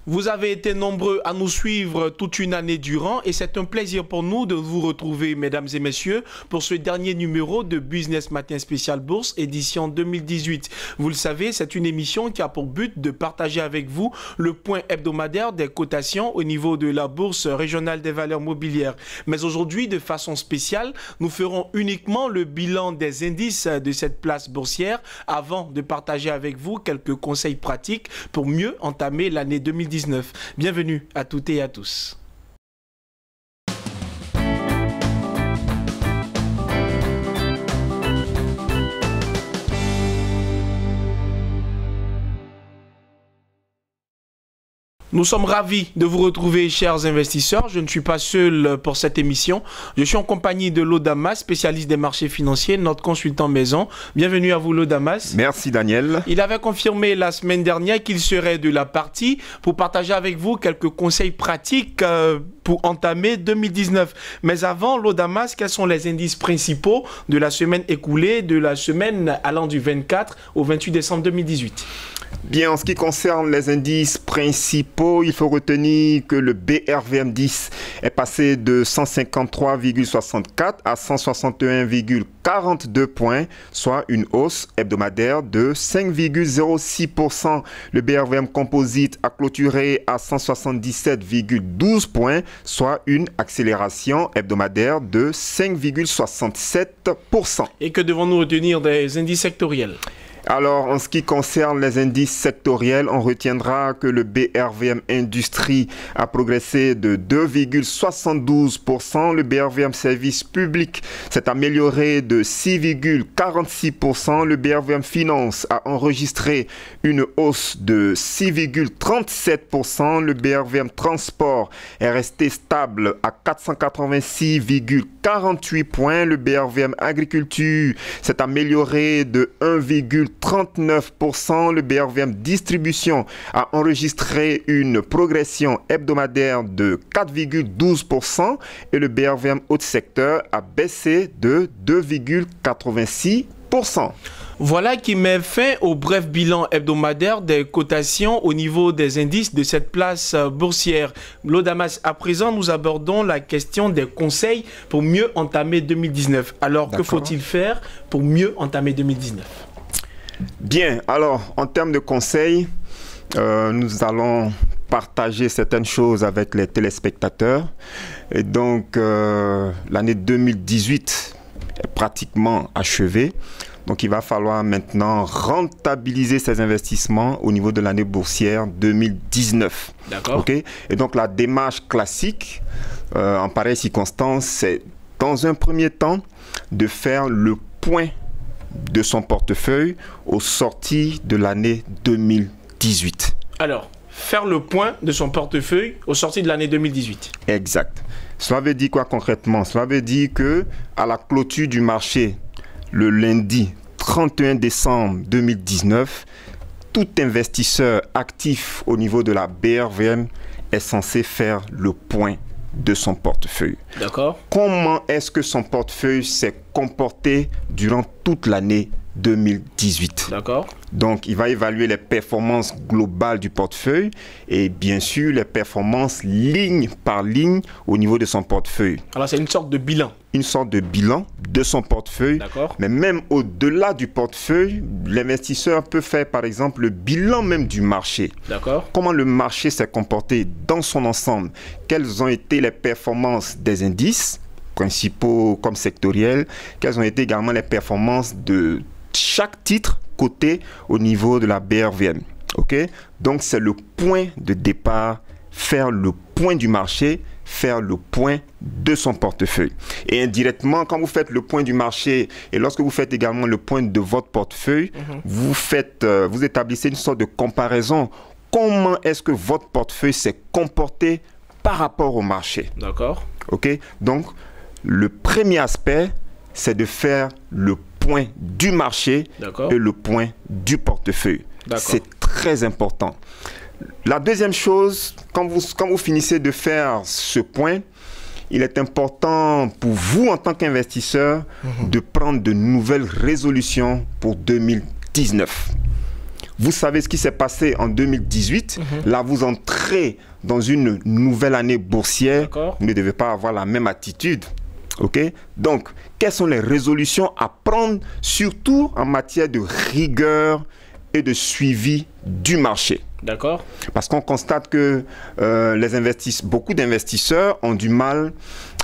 Vous avez été nombreux à nous suivre toute une année durant et c'est un plaisir pour nous de vous retrouver, mesdames et messieurs, pour ce dernier numéro de Business Matin Spécial Bourse, édition 2018. Vous le savez, c'est une émission qui a pour but de partager avec vous le point hebdomadaire des cotations au niveau de la Bourse régionale des valeurs mobilières. Mais aujourd'hui, de façon spéciale, nous ferons uniquement le bilan des indices de cette place boursière avant de partager avec vous quelques conseils pratiques pour mieux entamer l'année 2019. Bienvenue à toutes et à tous. Nous sommes ravis de vous retrouver, chers investisseurs. Je ne suis pas seul pour cette émission. Je suis en compagnie de Lodamas, spécialiste des marchés financiers, notre consultant maison. Bienvenue à vous, Lodamas. Merci, Daniel. Il avait confirmé la semaine dernière qu'il serait de la partie pour partager avec vous quelques conseils pratiques pour entamer 2019. Mais avant, Lodamas, quels sont les indices principaux de la semaine écoulée, de la semaine allant du 24 au 28 décembre 2018? Bien, en ce qui concerne les indices principaux, il faut retenir que le BRVM10 est passé de 153,64 à 161,42 points, soit une hausse hebdomadaire de 5,06%. Le BRVM Composite a clôturé à 177,12 points, soit une accélération hebdomadaire de 5,67%. Et que devons-nous retenir des indices sectoriels? Alors, en ce qui concerne les indices sectoriels, on retiendra que le BRVM Industrie a progressé de 2,72%. Le BRVM Service Public s'est amélioré de 6,46%. Le BRVM Finance a enregistré une hausse de 6,37%. Le BRVM Transport est resté stable à 486,48 points. Le BRVM Agriculture s'est amélioré de 1,39%. Le BRVM Distribution a enregistré une progression hebdomadaire de 4,12% et le BRVM Haut Secteur a baissé de 2,86%. Voilà qui met fin au bref bilan hebdomadaire des cotations au niveau des indices de cette place boursière. Lodamas, à présent, nous abordons la question des conseils pour mieux entamer 2019. Alors, que faut-il faire pour mieux entamer 2019? Bien, alors, en termes de conseils, nous allons partager certaines choses avec les téléspectateurs. Et donc, l'année 2018 est pratiquement achevée. Donc, il va falloir maintenant rentabiliser ces investissements au niveau de l'année boursière 2019. D'accord. Okay? Et donc, la démarche classique, en pareille circonstance, c'est dans un premier temps de faire le point de son portefeuille au sorti de l'année 2018. Alors, faire le point de son portefeuille au sorti de l'année 2018. Exact. Cela veut dire quoi concrètement? Cela veut dire que à la clôture du marché, le lundi 31 décembre 2019, tout investisseur actif au niveau de la BRVM est censé faire le point de son portefeuille. D'accord. Comment est-ce que son portefeuille s'est comporté durant toute l'année 2018? D'accord. Donc, il va évaluer les performances globales du portefeuille et bien sûr les performances ligne par ligne au niveau de son portefeuille. Alors, c'est une sorte de bilan. Une sorte de bilan de son portefeuille. D'accord. Mais même au-delà du portefeuille, l'investisseur peut faire par exemple le bilan même du marché. D'accord. Comment le marché s'est comporté dans son ensemble? Quelles ont été les performances des indices principaux comme sectoriels? Quelles ont été également les performances de chaque titre coté au niveau de la BRVM? Okay? Donc, c'est le point de départ, faire le point du marché, faire le point de son portefeuille. Et indirectement, quand vous faites le point du marché et lorsque vous faites également le point de votre portefeuille, vous établissez une sorte de comparaison. Comment est-ce que votre portefeuille s'est comporté par rapport au marché? D'accord. Ok? Donc, le premier aspect, c'est de faire le point du marché et le point du portefeuille. C'est très important. La deuxième chose, quand vous finissez de faire ce point, il est important pour vous en tant qu'investisseur de prendre de nouvelles résolutions pour 2019. vous savez ce qui s'est passé en 2018. Là, vous entrez dans une nouvelle année boursière. Vous ne devez pas avoir la même attitude. OK? Donc, quelles sont les résolutions à prendre, surtout en matière de rigueur et de suivi du marché? D'accord. Parce qu'on constate que beaucoup d'investisseurs ont du mal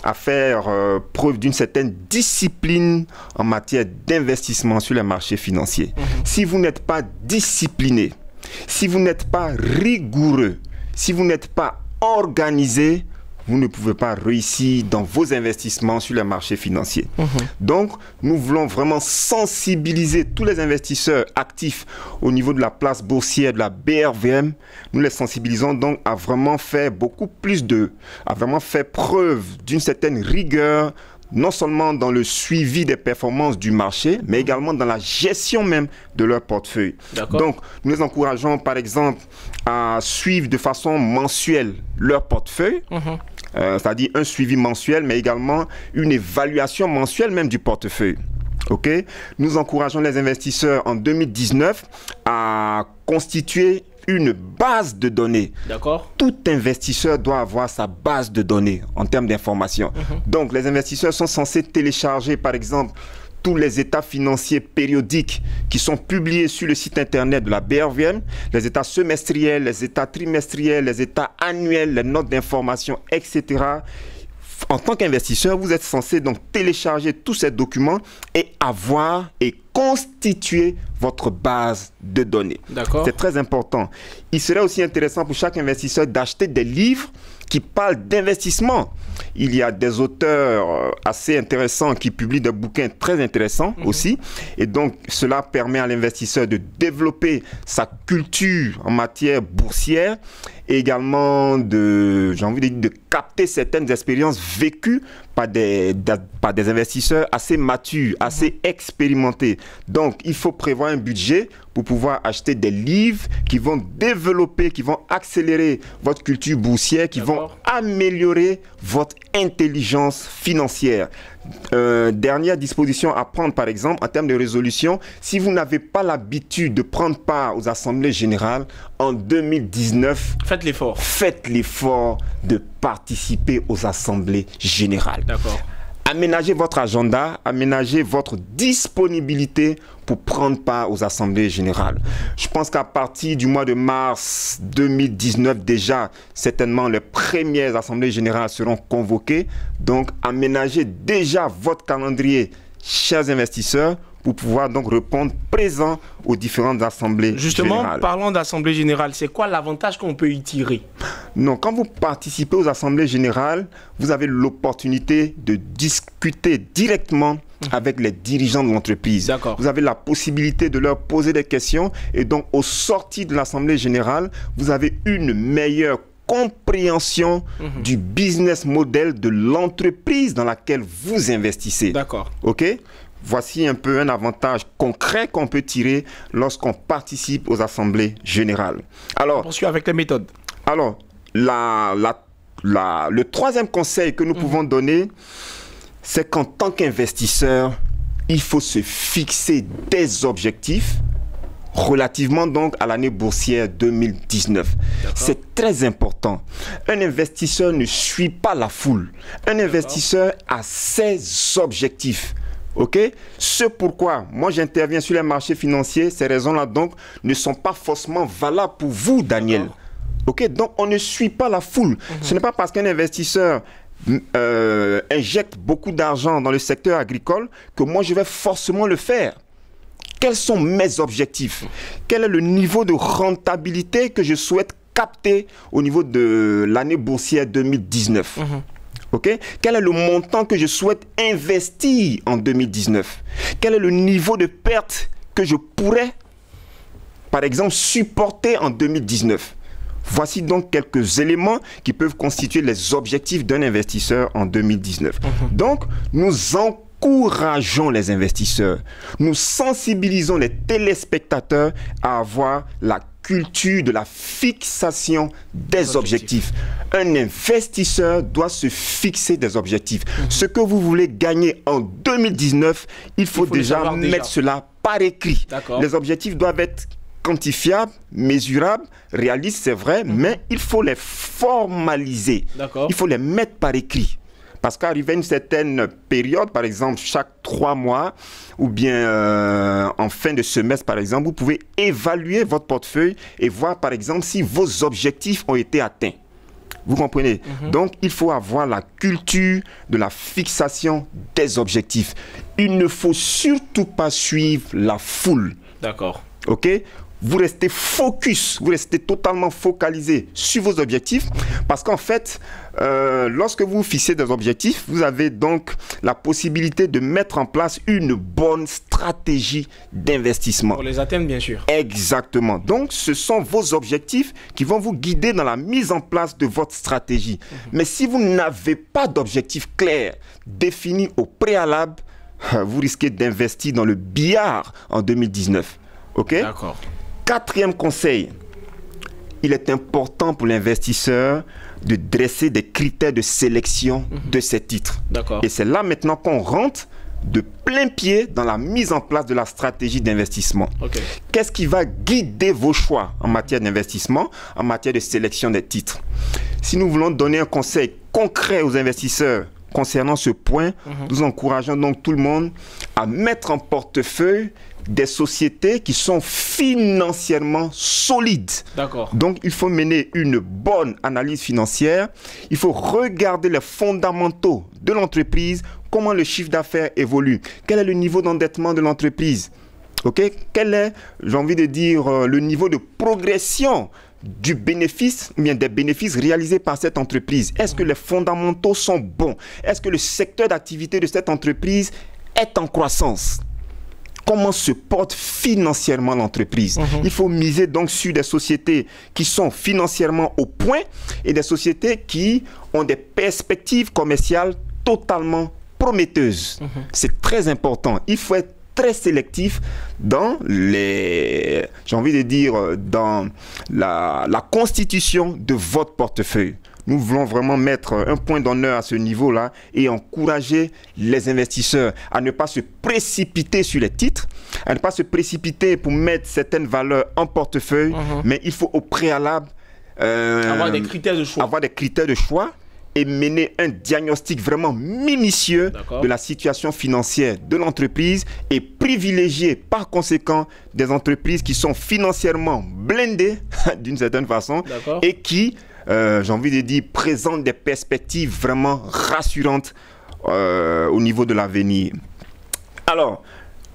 à faire preuve d'une certaine discipline en matière d'investissement sur les marchés financiers. Si vous n'êtes pas discipliné, si vous n'êtes pas rigoureux, si vous n'êtes pas organisé, vous ne pouvez pas réussir dans vos investissements sur les marchés financiers. Donc, nous voulons vraiment sensibiliser tous les investisseurs actifs au niveau de la place boursière de la BRVM. Nous les sensibilisons donc à vraiment faire à vraiment faire preuve d'une certaine rigueur, non seulement dans le suivi des performances du marché, mais également dans la gestion même de leur portefeuille. Donc, nous les encourageons, par exemple, à suivre de façon mensuelle leur portefeuille, c'est-à-dire un suivi mensuel, mais également une évaluation mensuelle même du portefeuille. OK? Nous encourageons les investisseurs en 2019 à constituer une base de données. Tout investisseur doit avoir sa base de données en termes d'information. Donc, les investisseurs sont censés télécharger, par exemple, tous les états financiers périodiques qui sont publiés sur le site internet de la BRVM, les états semestriels, les états trimestriels, les états annuels, les notes d'information, etc. En tant qu'investisseur, vous êtes censé donc télécharger tous ces documents et constituer votre base de données. C'est très important. Il serait aussi intéressant pour chaque investisseur d'acheter des livres qui parlent d'investissement. Il y a des auteurs assez intéressants qui publient des bouquins très intéressants aussi. Et donc, cela permet à l'investisseur de développer sa culture en matière boursière et également de capter certaines expériences vécues par des investisseurs assez matures, assez expérimentés. Donc, il faut prévoir un budget pour pouvoir acheter des livres qui vont développer, qui vont accélérer votre culture boursière, qui vont améliorer votre intelligence financière. Dernière disposition à prendre, par exemple, en termes de résolution, si vous n'avez pas l'habitude de prendre part aux assemblées générales en 2019, faites l'effort de participer aux assemblées générales. Aménagez votre agenda, aménagez votre disponibilité pour prendre part aux assemblées générales. Je pense qu'à partir du mois de mars 2019, déjà, certainement, les premières assemblées générales seront convoquées. Donc, aménagez déjà votre calendrier, chers investisseurs, pour pouvoir donc répondre présent aux différentes assemblées générales. Parlons d'assemblée générale, c'est quoi l'avantage qu'on peut y tirer? Non, quand vous participez aux assemblées générales, vous avez l'opportunité de discuter directement avec les dirigeants de l'entreprise. Vous avez la possibilité de leur poser des questions et donc au sortir de l'assemblée générale, vous avez une meilleure compréhension du business model de l'entreprise dans laquelle vous investissez. OK? Voici un peu un avantage concret qu'on peut tirer lorsqu'on participe aux assemblées générales. Alors, on poursuit avec les méthodes. Alors, le troisième conseil que nous pouvons donner, c'est qu'en tant qu'investisseur, il faut se fixer des objectifs relativement donc à l'année boursière 2019. C'est très important. Un investisseur ne suit pas la foule. Un investisseur a ses objectifs. OK? Ce pourquoi moi j'interviens sur les marchés financiers, ces raisons-là donc ne sont pas forcément valables pour vous, Daniel. OK? Donc on ne suit pas la foule. Ce n'est pas parce qu'un investisseur injecte beaucoup d'argent dans le secteur agricole que moi je vais forcément le faire. Quels sont mes objectifs? Quel est le niveau de rentabilité que je souhaite capter au niveau de l'année boursière 2019? OK? Quel est le montant que je souhaite investir en 2019? Quel est le niveau de perte que je pourrais, par exemple, supporter en 2019? Voici donc quelques éléments qui peuvent constituer les objectifs d'un investisseur en 2019. Donc, nous encourageons les investisseurs, nous sensibilisons les téléspectateurs à avoir la culture de la fixation des objectifs. Un investisseur doit se fixer des objectifs. Ce que vous voulez gagner en 2019, il faut déjà mettre cela par écrit. Les objectifs doivent être quantifiables, mesurables, réalistes, c'est vrai, mais il faut les formaliser. Il faut les mettre par écrit. Parce qu'arrivé à une certaine période, par exemple chaque 3 mois, ou bien en fin de semestre, par exemple, vous pouvez évaluer votre portefeuille et voir, par exemple, si vos objectifs ont été atteints. Vous comprenez? Donc, il faut avoir la culture de la fixation des objectifs. Il ne faut surtout pas suivre la foule. D'accord. OK? Vous restez focus, vous restez totalement focalisé sur vos objectifs parce qu'en fait, lorsque vous fixez des objectifs, vous avez donc la possibilité de mettre en place une bonne stratégie d'investissement. Pour les atteindre, bien sûr. Exactement. Donc, ce sont vos objectifs qui vont vous guider dans la mise en place de votre stratégie. Mais si vous n'avez pas d'objectif clair, défini au préalable, vous risquez d'investir dans le billard en 2019. OK? D'accord. 4e conseil, il est important pour l'investisseur de dresser des critères de sélection de ses titres. Et c'est là maintenant qu'on rentre de plein pied dans la mise en place de la stratégie d'investissement. Qu'est-ce qui va guider vos choix en matière d'investissement, en matière de sélection des titres? Si nous voulons donner un conseil concret aux investisseurs concernant ce point, nous encourageons donc tout le monde à mettre en portefeuille des sociétés qui sont financièrement solides. Donc, il faut mener une bonne analyse financière. Il faut regarder les fondamentaux de l'entreprise, comment le chiffre d'affaires évolue, quel est le niveau d'endettement de l'entreprise, quel est, j'ai envie de dire, le niveau de progression du bénéfice, bien des bénéfices réalisés par cette entreprise. Est-ce que les fondamentaux sont bons? Est-ce que le secteur d'activité de cette entreprise est en croissance? Comment se porte financièrement l'entreprise? Il faut miser donc sur des sociétés qui sont financièrement au point et des sociétés qui ont des perspectives commerciales totalement prometteuses. C'est très important. Il faut être très sélectif dans les, j'ai envie de dire, dans la constitution de votre portefeuille. Nous voulons vraiment mettre un point d'honneur à ce niveau-là et encourager les investisseurs à ne pas se précipiter sur les titres, à ne pas se précipiter pour mettre certaines valeurs en portefeuille, mais il faut au préalable avoir des critères de choix. Avoir des critères de choix et mener un diagnostic vraiment minutieux de la situation financière de l'entreprise et privilégier par conséquent des entreprises qui sont financièrement blindées d'une certaine façon et qui j'ai envie de dire, présente des perspectives vraiment rassurantes au niveau de l'avenir. Alors,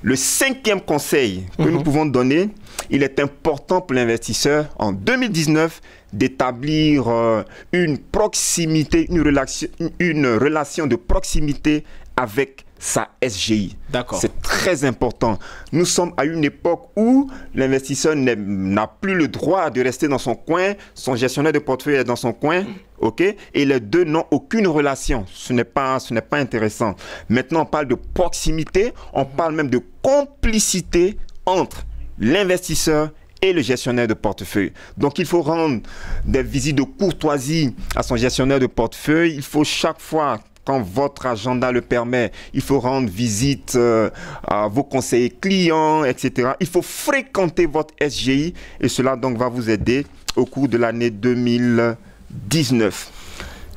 le 5e conseil que nous pouvons donner, il est important pour l'investisseur en 2019 d'établir une proximité, une relation de proximité avec sa SGI. C'est très important. Nous sommes à une époque où l'investisseur n'a plus le droit de rester dans son coin, son gestionnaire de portefeuille est dans son coin, et les deux n'ont aucune relation. Ce n'est pas intéressant. Maintenant, on parle de proximité, on parle même de complicité entre l'investisseur et le gestionnaire de portefeuille. Donc, il faut rendre des visites de courtoisie à son gestionnaire de portefeuille. Il faut chaque fois, quand votre agenda le permet, il faut rendre visite à vos conseillers clients, etc. Il faut fréquenter votre SGI et cela donc va vous aider au cours de l'année 2019.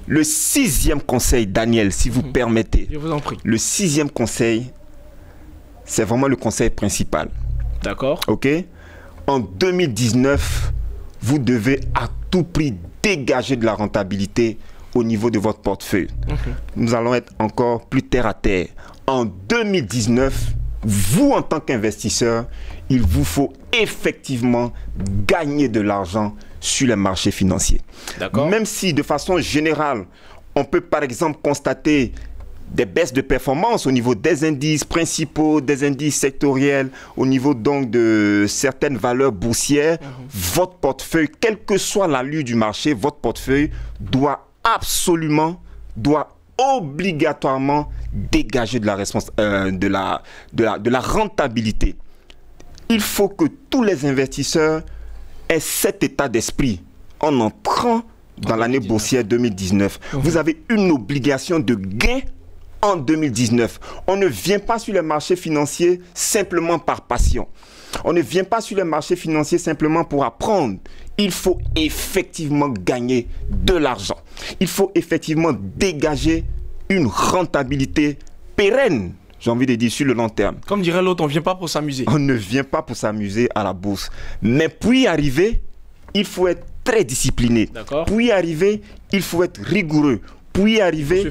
Le 6e conseil, Daniel, si vous permettez. Je vous en prie. Le 6e conseil, c'est vraiment le conseil principal. En 2019, vous devez à tout prix dégager de la rentabilité au niveau de votre portefeuille. Nous allons être encore plus terre à terre. En 2019, vous en tant qu'investisseur, il vous faut effectivement gagner de l'argent sur les marchés financiers. Même si de façon générale, on peut par exemple constater des baisses de performance au niveau des indices principaux, des indices sectoriels, au niveau donc de certaines valeurs boursières, votre portefeuille, quelle que soit l'allure du marché, votre portefeuille doit obligatoirement dégager de la rentabilité. Il faut que tous les investisseurs aient cet état d'esprit en entrant dans l'année boursière 2019. Vous avez une obligation de gain en 2019. On ne vient pas sur les marchés financiers simplement par passion. On ne vient pas sur les marchés financiers simplement pour apprendre. Il faut effectivement gagner de l'argent. Il faut effectivement dégager une rentabilité pérenne, j'ai envie de dire, sur le long terme. Comme dirait l'autre, on ne vient pas pour s'amuser. On ne vient pas pour s'amuser à la bourse. Mais pour y arriver, il faut être très discipliné. Pour y arriver, il faut être rigoureux. Pour y arriver, il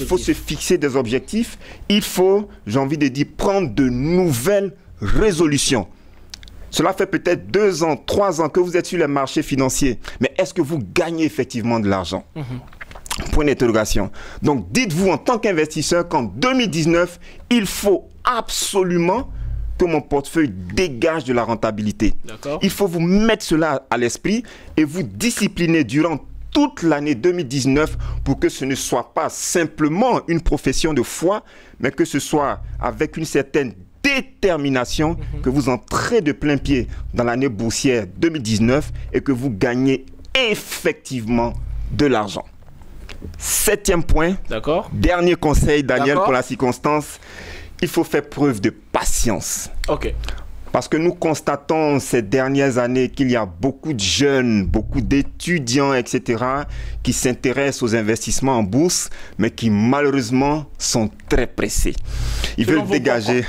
faut se fixer des objectifs. Il faut, j'ai envie de dire, prendre de nouvelles résolutions. Cela fait peut-être 2 ans, 3 ans que vous êtes sur les marchés financiers. Mais est-ce que vous gagnez effectivement de l'argent? Point d'interrogation. Donc, dites-vous en tant qu'investisseur qu'en 2019, il faut absolument que mon portefeuille dégage de la rentabilité. Il faut vous mettre cela à l'esprit et vous discipliner durant toute l'année 2019 pour que ce ne soit pas simplement une profession de foi, mais que ce soit avec une certaine détermination que vous entrez de plein pied dans l'année boursière 2019 et que vous gagnez effectivement de l'argent. 7e point, dernier conseil, Daniel, pour la circonstance, il faut faire preuve de patience. Parce que nous constatons ces dernières années qu'il y a beaucoup de jeunes, beaucoup d'étudiants, etc., qui s'intéressent aux investissements en bourse, mais qui malheureusement sont très pressés. Ils veulent dégager.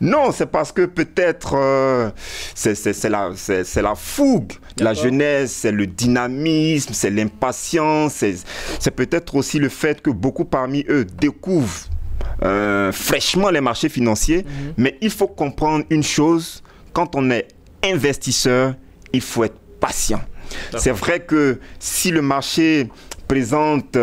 Non, c'est parce que peut-être c'est la fougue. La jeunesse, c'est le dynamisme, c'est l'impatience, c'est peut-être aussi le fait que beaucoup parmi eux découvrent fraîchement les marchés financiers, mais il faut comprendre une chose, quand on est investisseur, il faut être patient. C'est vrai que si le marché présente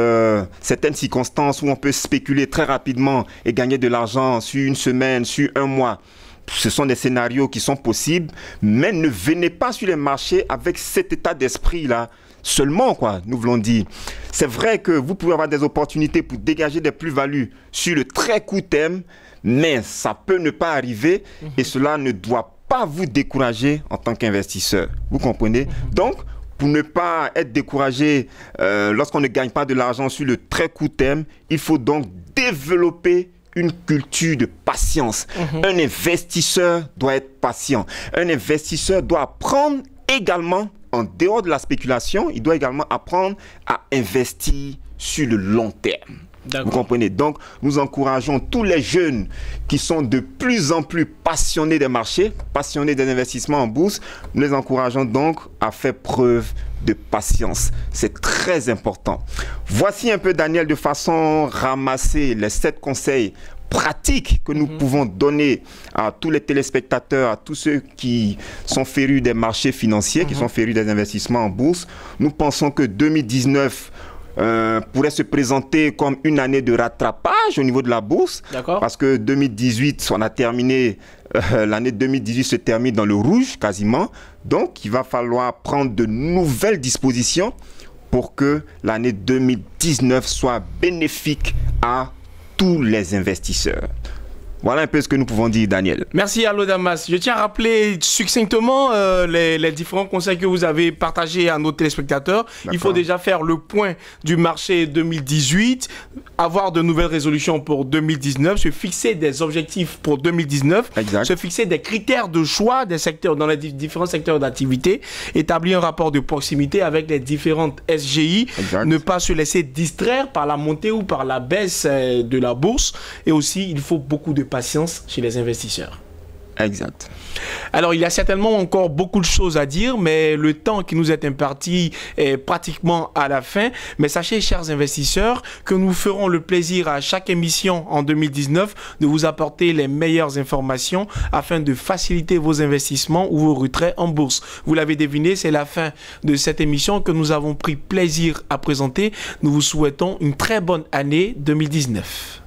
certaines circonstances où on peut spéculer très rapidement et gagner de l'argent sur une semaine, sur un mois, ce sont des scénarios qui sont possibles, mais ne venez pas sur les marchés avec cet état d'esprit-là seulement, quoi, nous voulons dire. C'est vrai que vous pouvez avoir des opportunités pour dégager des plus-values sur le très court terme, mais ça peut ne pas arriver et cela ne doit pas vous décourager en tant qu'investisseur. Vous comprenez? Donc, pour ne pas être découragé lorsqu'on ne gagne pas de l'argent sur le très court terme, il faut donc développer une culture de patience. Un investisseur doit être patient. Un investisseur doit apprendre également, en dehors de la spéculation, il doit également apprendre à investir sur le long terme. Vous comprenez? Donc, nous encourageons tous les jeunes qui sont de plus en plus passionnés des marchés, passionnés des investissements en bourse. Nous les encourageons donc à faire preuve de patience. C'est très important. Voici un peu, Daniel, de façon ramassée, les 7 conseils pratiques que nous pouvons donner à tous les téléspectateurs, à tous ceux qui sont férus des marchés financiers, qui sont férus des investissements en bourse. Nous pensons que 2019 pourrait se présenter comme une année de rattrapage au niveau de la bourse, parce que 2018, on a terminé, l'année 2018 se termine dans le rouge quasiment, donc il va falloir prendre de nouvelles dispositions pour que l'année 2019 soit bénéfique à tous les investisseurs. Voilà un peu ce que nous pouvons dire, Daniel. Merci, Allo Damas. Je tiens à rappeler succinctement les différents conseils que vous avez partagés à nos téléspectateurs. Il faut déjà faire le point du marché 2018, avoir de nouvelles résolutions pour 2019, se fixer des objectifs pour 2019, se fixer des critères de choix des secteurs, dans les différents secteurs d'activité, établir un rapport de proximité avec les différentes SGI, ne pas se laisser distraire par la montée ou par la baisse de la bourse. Et aussi, il faut beaucoup de patience chez les investisseurs. Exact. Alors, il y a certainement encore beaucoup de choses à dire, mais le temps qui nous est imparti est pratiquement à la fin. Mais sachez, chers investisseurs, que nous ferons le plaisir à chaque émission en 2019 de vous apporter les meilleures informations afin de faciliter vos investissements ou vos retraits en bourse. Vous l'avez deviné, c'est la fin de cette émission que nous avons pris plaisir à présenter. Nous vous souhaitons une très bonne année 2019.